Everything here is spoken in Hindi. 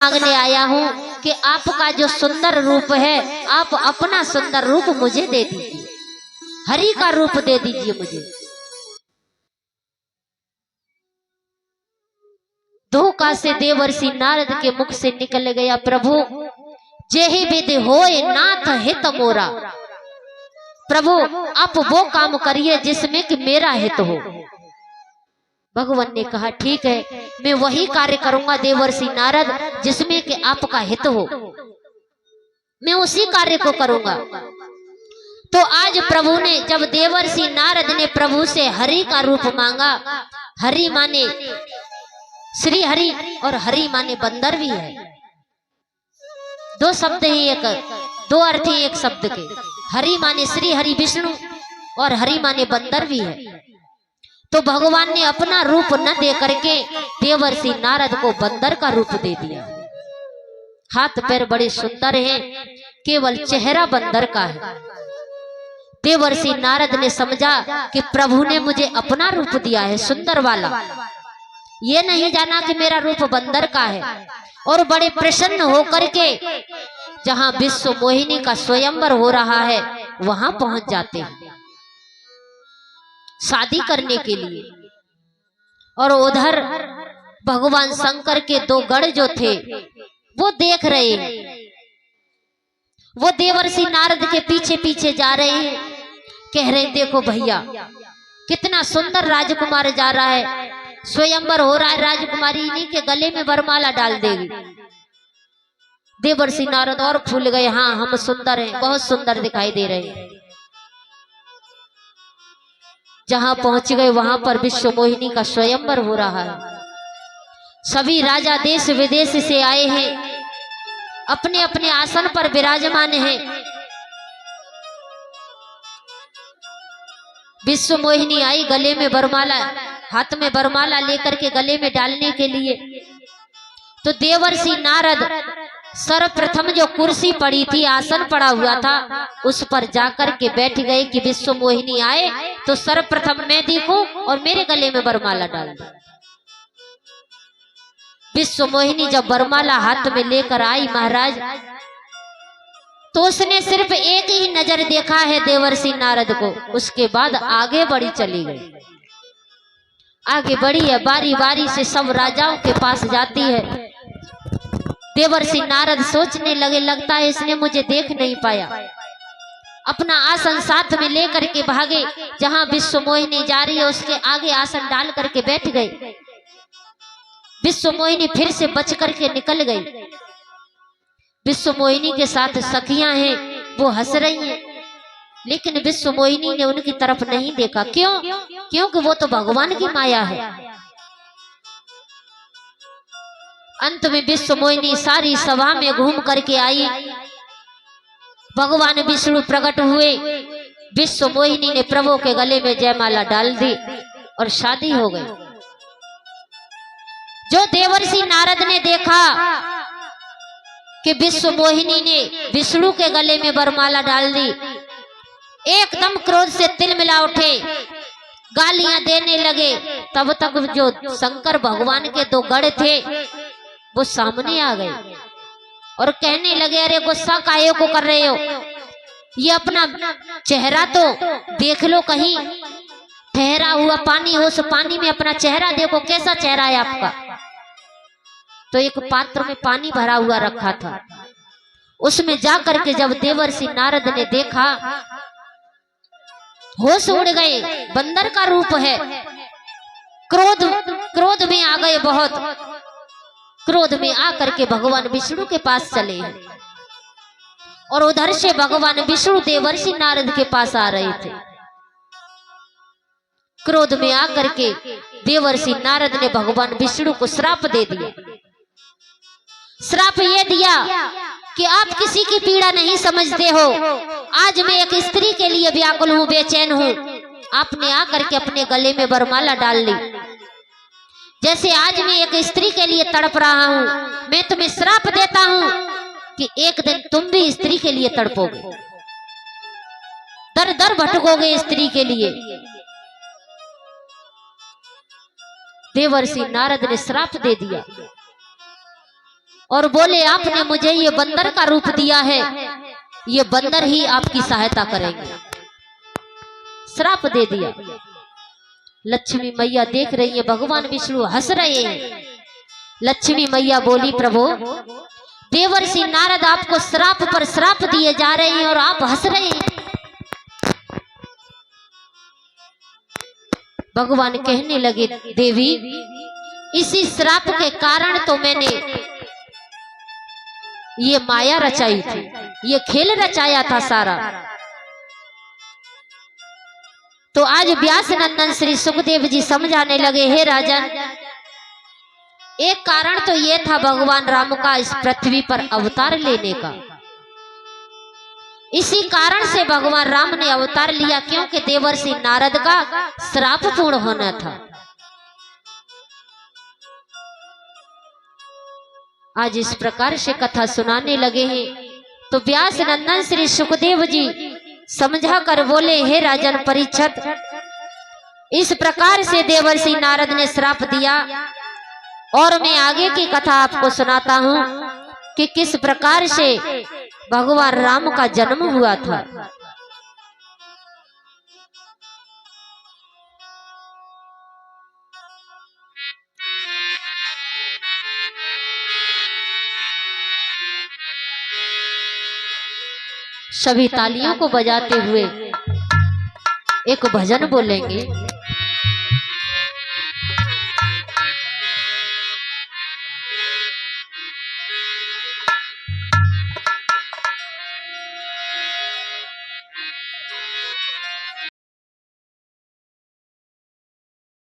मांगने आया हूँ कि आपका जो सुंदर रूप है, आप अपना सुंदर रूप मुझे दे दीजिए, हरि का रूप दे दीजिए मुझे। धोखा से देवर्षि नारद के मुख से निकल गया, प्रभु जेहि विधि होए नाथ हित मोरा। प्रभु आप वो काम करिए जिसमें कि मेरा हित हो। भगवान ने कहा ठीक है, मैं वही कार्य करूंगा देवर्षि नारद जिसमें कि आपका हित हो, मैं उसी कार्य को करूंगा। तो आज प्रभु ने, जब देवर्षि नारद ने प्रभु से हरि का रूप मांगा, हरि माने श्री हरि और हरि माने बंदर भी है, दो शब्द ही, एक दो अर्थ ही एक शब्द के। हरि माने श्री हरि विष्णु और हरि माने बंदर भी है। तो भगवान ने अपना रूप न दे करके देवर्षि नारद को बंदर का रूप दे दिया। हाथ पैर बड़े सुंदर हैं, केवल चेहरा बंदर का है। देवर्षि नारद ने समझा कि प्रभु ने मुझे अपना रूप दिया है सुंदर वाला, ये नहीं जाना कि मेरा रूप बंदर का है। और बड़े प्रसन्न होकर के जहां विश्व मोहिनी का स्वयंवर हो रहा है वहां पहुंच जाते हैं शादी करने के लिए। और उधर भगवान शंकर के दो गण जो थे वो देख रहे हैं, वो देवर्षि नारद के पीछे पीछे जा रहे हैं, कह रहे हैं देखो भैया कितना सुंदर राजकुमार जा रहा है, स्वयंवर हो रहा है, राजकुमारी इन्हीं के गले में वरमाला डाल देगी। देवर्षि नारद और फूल गए, हाँ हम सुंदर हैं, बहुत सुंदर दिखाई दे रहे हैं। जहां पहुंच गए वहां पर विश्व मोहिनी का स्वयंवर हो रहा है। सभी राजा देश विदेश से आए हैं, अपने अपने आसन पर विराजमान हैं। विश्व मोहिनी आई गले में वरमाला, हाथ में वरमाला लेकर के गले में डालने के लिए। तो देवर्षि नारद सर्वप्रथम जो कुर्सी पड़ी थी, आसन पड़ा हुआ था, उस पर जाकर के बैठ गए कि विश्व मोहिनी आए तो सर्वप्रथम मैं दिखूं और मेरे गले में वरमाला डाल दो। विश्व मोहिनी जब वरमाला हाथ में लेकर आई महाराज, तो उसने सिर्फ एक ही नजर देखा है देवर्षि नारद को, उसके बाद आगे बढ़ी चली गई। आगे बढ़ी है, बारी बारी से सब राजाओं के पास जाती है। देवर्षि नारद सोचने लगे लगता है इसने मुझे देख नहीं पाया। अपना आसन साथ में लेकर के भागे, जहां विश्व मोहिनी जा रही है उसके आगे आसन डाल करके बैठ गए। विश्व मोहिनी फिर से बच करके निकल गई। विश्व मोहिनी के साथ सखियां हैं, वो हंस रही हैं, लेकिन विश्व मोहिनी ने उनकी तरफ नहीं देखा। क्यों? क्योंकि वो तो भगवान की माया है। अंत में विश्व मोहिनी सारी सभा में घूम करके आई, भगवान विष्णु प्रकट हुए। विश्व मोहिनी ने प्रभु के गले में जयमाला डाल दी और शादी हो गई। जो देवर्षि नारद ने देखा कि विश्व मोहिनी ने विष्णु के गले में वरमाला डाल दी, एकदम क्रोध से तिलमिला उठे, गालियां देने लगे। तब तक जो शंकर भगवान के दो गण थे वो सामने आ गए और कहने लगे अरे गुस्सा काहे को कर रहे हो, ये अपना चेहरा तो देख लो, कहीं ठहरा हुआ पानी हो, उस पानी में अपना चेहरा देखो, कैसा चेहरा है आपका। तो एक पात्र में पानी भरा हुआ रखा था, उसमें जाकर के जब देवर्षि नारद ने देखा, होश उड़ गए। बंदर का रूप है, क्रोध में आ गए, बहुत क्रोध में आकर के भगवान विष्णु के पास चले और उधर से भगवान विष्णु देवर्षि नारद के पास आ रहे थे। क्रोध में आकर के देवर्षि नारद ने भगवान विष्णु को श्राप दे दिया। श्राप ये दिया कि आप किसी की पीड़ा नहीं समझते हो, आज मैं एक स्त्री के लिए व्याकुल हूं, बेचैन हूं, आपने आकर के अपने गले में वरमाला डाल ली। जैसे आज मैं एक स्त्री के लिए तड़प रहा हूं, मैं तुम्हें श्राप देता हूं कि एक दिन तुम भी स्त्री के लिए तड़पोगे, दर दर भटकोगे स्त्री के लिए। देवर्षि नारद ने श्राप दे दिया। और बोले आपने मुझे ये बंदर का रूप दिया है, ये बंदर ही आपकी सहायता करेंगे। श्राप दे दिया। लक्ष्मी मैया देख रही है, भगवान विष्णु हंस रहे हैं। लक्ष्मी मैया बोली प्रभु देवर्षि नारद आपको श्राप पर श्राप दिए जा रहे हैं और आप हंस रहे हैं। भगवान कहने लगे देवी इसी श्राप के कारण तो मैंने ये माया रचाई थी, ये खेल रचाया था सारा। तो आज व्यास नंदन श्री सुखदेव जी समझाने लगे, हे राजन एक कारण तो ये था भगवान राम का इस पृथ्वी पर अवतार लेने का। इसी कारण से भगवान राम ने अवतार लिया, क्योंकि देवर्षि नारद का श्राप पूर्ण होना था। आज इस प्रकार से कथा सुनाने लगे हैं। तो व्यास नंदन श्री सुखदेव जी समझा कर बोले, हे राजन परीक्षित इस प्रकार से देवर्षि नारद ने श्राप दिया और मैं आगे की कथा आपको सुनाता हूं कि किस प्रकार से भगवान राम का जन्म हुआ था। सभी तालियों को बजाते हुए एक भजन बोलेंगे।